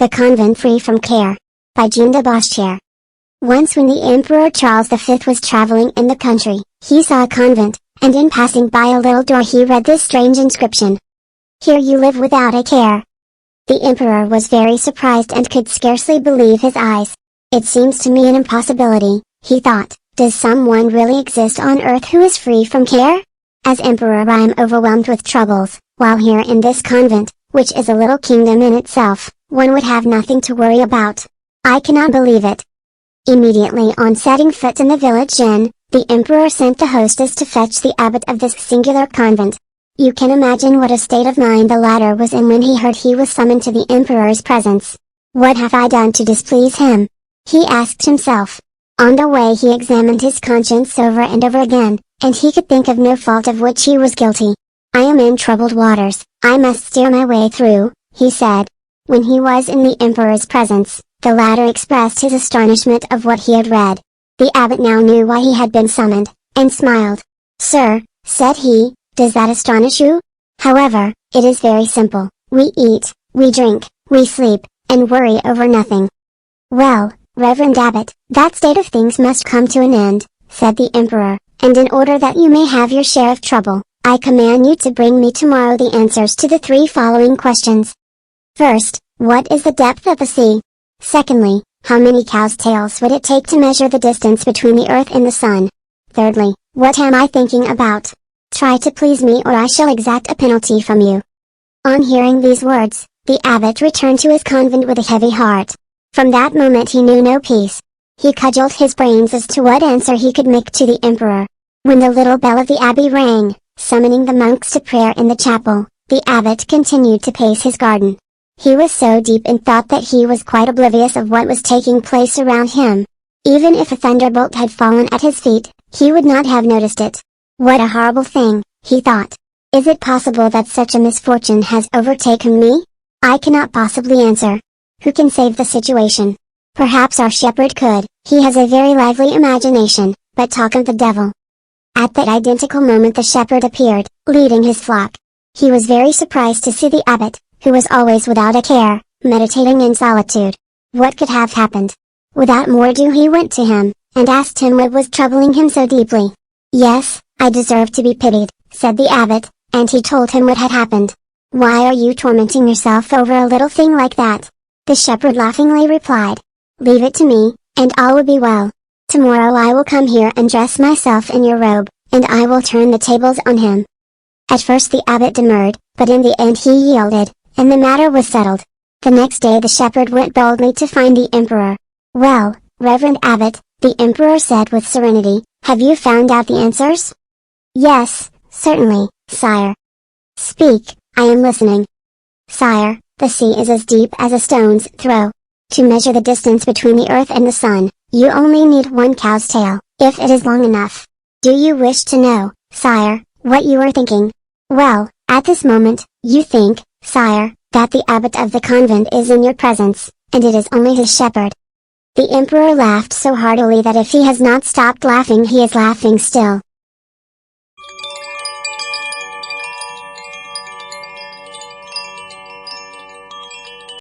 The Convent Free from Care. By Jean de Boscher. Once when the Emperor Charles V was traveling in the country, he saw a convent, and in passing by a little door he read this strange inscription. Here you live without a care. The Emperor was very surprised and could scarcely believe his eyes. It seems to me an impossibility, he thought. Does someone really exist on earth who is free from care? As Emperor I am overwhelmed with troubles, while here in this convent, which is a little kingdom in itself, one would have nothing to worry about. I cannot believe it. Immediately on setting foot in the village inn, the Emperor sent the hostess to fetch the abbot of this singular convent. You can imagine what a state of mind the latter was in when he heard he was summoned to the Emperor's presence. What have I done to displease him? He asked himself. On the way he examined his conscience over and over again, and he could think of no fault of which he was guilty. I am in troubled waters, I must steer my way through, he said. When he was in the Emperor's presence, the latter expressed his astonishment of what he had read. The abbot now knew why he had been summoned, and smiled. Sir, said he, does that astonish you? However, it is very simple. We eat, we drink, we sleep, and worry over nothing. Well, Reverend Abbot, that state of things must come to an end, said the Emperor, and in order that you may have your share of trouble, I command you to bring me tomorrow the answers to the 3 following questions. First, what is the depth of the sea? Secondly, how many cows' tails would it take to measure the distance between the earth and the sun? Thirdly, what am I thinking about? Try to please me or I shall exact a penalty from you. On hearing these words, the abbot returned to his convent with a heavy heart. From that moment he knew no peace. He cudgelled his brains as to what answer he could make to the Emperor. When the little bell of the abbey rang, summoning the monks to prayer in the chapel, the abbot continued to pace his garden. He was so deep in thought that he was quite oblivious of what was taking place around him. Even if a thunderbolt had fallen at his feet, he would not have noticed it. What a horrible thing, he thought. Is it possible that such a misfortune has overtaken me? I cannot possibly answer. Who can save the situation? Perhaps our shepherd could, he has a very lively imagination, but talk of the devil. At that identical moment the shepherd appeared, leading his flock. He was very surprised to see the abbot, who was always without a care, meditating in solitude. What could have happened? Without more ado he went to him, and asked him what was troubling him so deeply. Yes, I deserve to be pitied, said the abbot, and he told him what had happened. Why are you tormenting yourself over a little thing like that? The shepherd laughingly replied. Leave it to me, and all will be well. Tomorrow I will come here and dress myself in your robe, and I will turn the tables on him. At first the abbot demurred, but in the end he yielded, and the matter was settled. The next day the shepherd went boldly to find the Emperor. Well, Reverend Abbot, the Emperor said with serenity, have you found out the answers? Yes, certainly, sire. Speak, I am listening. Sire, the sea is as deep as a stone's throw. To measure the distance between the earth and the sun, you only need 1 cow's tail, if it is long enough. Do you wish to know, sire, what you are thinking? Well, at this moment, you think, sire, that the abbot of the convent is in your presence, and it is only his shepherd. The Emperor laughed so heartily that if he has not stopped laughing he is laughing still.